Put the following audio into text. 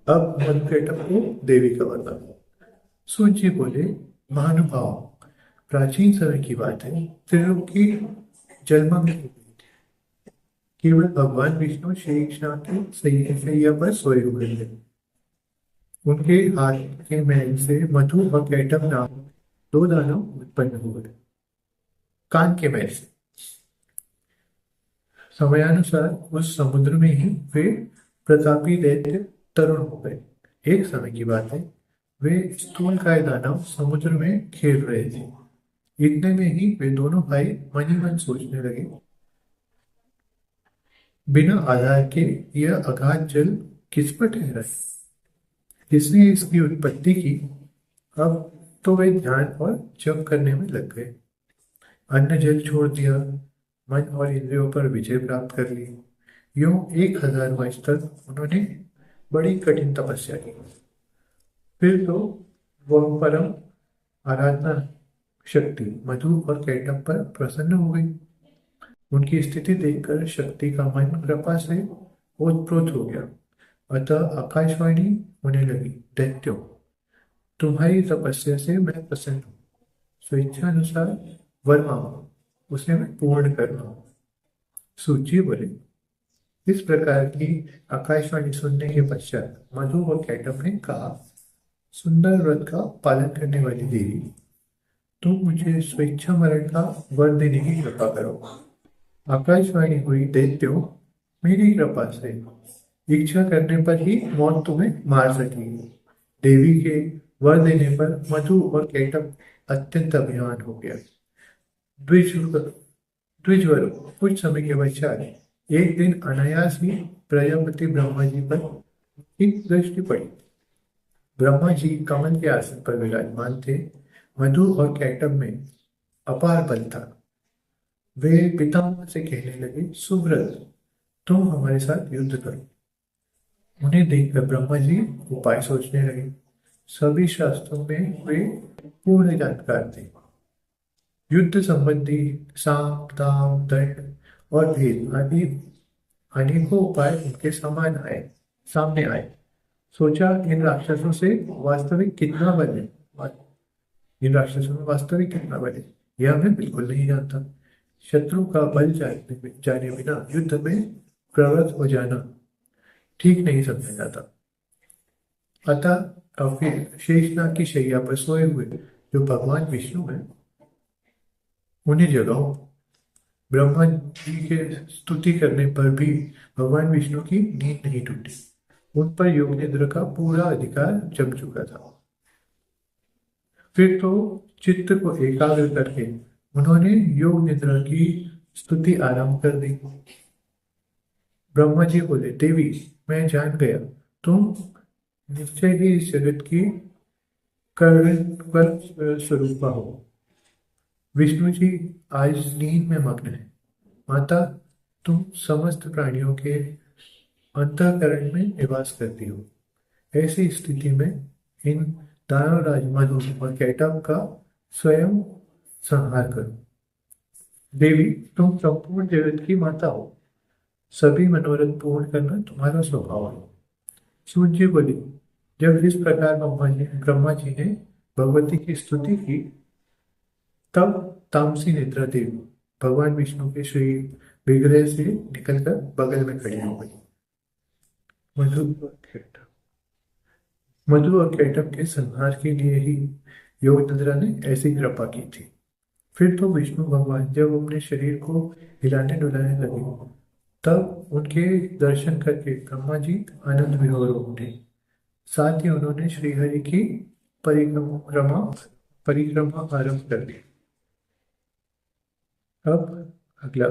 अब मधुकेटक को देवी का वरदान। सूत जी बोले, महानुभाव, प्राचीन समय की बात है। त्रिलोकी जलमग्न हो गई थी। केवल भगवान विष्णु शेषनाग के शैया पर सोए हुए थे। उनके हाथ के महल से मधु और कैटभ नाम दो दानव उत्पन्न हुए। कान के महल से समयानुसार उस समुद्र में ही वे प्रतापी दैत्य तरुण हो गए। एक समय की बात है, वे स्थूलकाय दानव समुद्र में खेल रहे थे। इतने में ही वे दोनों भाई मन ही मन सोचने लगे, बिना आधार के यह अगाध जल किस पर ठहरा है? किसने इसकी उत्पत्ति की? अब तो वे ध्यान और जप करने में लग गए। अन्न जल छोड़ दिया, मन और इंद्रियों पर विजय प्राप्त कर ली। यूं 1000 वर्ष तक उन्होंने बड़ी कठिन तपस्या की। फिर तो वह परम आराधना शक्ति मधु और कैटभ पर प्रसन्न हो गई। उनकी स्थिति देखकर शक्ति का मन कृपा से ओतप्रोत हो गया। अतः आकाशवाणी होने लगी, दैत्यों, तुम्हारी तपस्या से मैं प्रसन्न हूँ। स्वेच्छानुसार वर मांगो, उसे मैं पूर्ण करूँगा। सूची बोले, इस प्रकार की आकाशवाणी सुनने के पश्चात मधु और कैटभ ने कहा, सुंदर व्रत का पालन करने वाली देवी, तुम मुझे स्वेच्छा मरण का वर देने की कृपा करो। आकाशवाणी हुई, दैत्यों, मेरी कृपा से इच्छा करने पर ही मौत तुम्हें मार सकेगी। देवी के वर देने पर मधु और कैटभ अत्यंत अभिमान हो गया। द्विज द्विजवर कुछ समय के पश्चात एक दिन अनायास ही प्रजापति ब्रह्मा जी पर एक दृष्टि पड़ी। ब्रह्मा जी कमल के आसन पर विराजमान थे। मधु और कैटभ में अपार बल था। वे पितामह से कहने लगे, सुव्रत, तुम हमारे साथ युद्ध करो। उन्हें देखकर ब्रह्मा जी उपाय सोचने लगे। सभी शास्त्रों में वे पूर्ण जानकार थे। युद्ध संबंधी साम दाम दंड और भेद आदि अनेकों उपाय उनके सामने आए। सोचा, इन राक्षसों से वास्तविक कितना बल है। इन राक्षसों में वास्तविक कितना बल है, यह मैं बिल्कुल नहीं जानता। शत्रु का बल जाने बिना युद्ध में प्रवृत्त हो जाना ठीक नहीं समझा जाता। अतः अब फिर शेषनाग की शैया पर सोए हुए जो भगवान विष्णु हैं, उन्हें जगाओ। ब्रह्मा जी के स्तुति करने पर भी भगवान विष्णु की नींद नहीं टूटी। उन पर योग निद्रा का पूरा अधिकार जम चुका था। फिर तो चित्त को एकाग्र करके उन्होंने योग निद्रा की स्तुति आरंभ कर दी। ब्रह्मा जी बोले, देवी, मैं जान गया, तुम निश्चय ही इस जगत की कर स्वरूपा हो। विष्णु जी आज नींद में मग्न है। माता, तुम समस्त प्राणियों के अंतःकरण में निवास करती हो। ऐसी स्थिति में इन दानवराज मधु और कैटभ का स्वयं संहार करो। देवी, तुम संपूर्ण जगत की माता हो। सभी मनोरथ पूर्ण करना तुम्हारा स्वभाव है। सूर्य बोले, जब इस प्रकार ब्रह्मा जी ने भगवती की स्तुति की, तब तामसी निद्रा देवी भगवान विष्णु के श्री विग्रह से निकलकर बगल में खड़ी हो गई। मधु और कैटभ मधु और कैटभ के संहार के लिए ही योग निद्रा ने ऐसी कृपा की थी। फिर तो विष्णु भगवान जब अपने शरीर को हिलाने डुलाने लगे, तब उनके दर्शन करके ब्रह्मा जी आनंद विभोर हो उठे। साथ ही उन्होंने श्रीहरि की परिक्रमा परिक्रमा आरंभ कर दी। अब अगला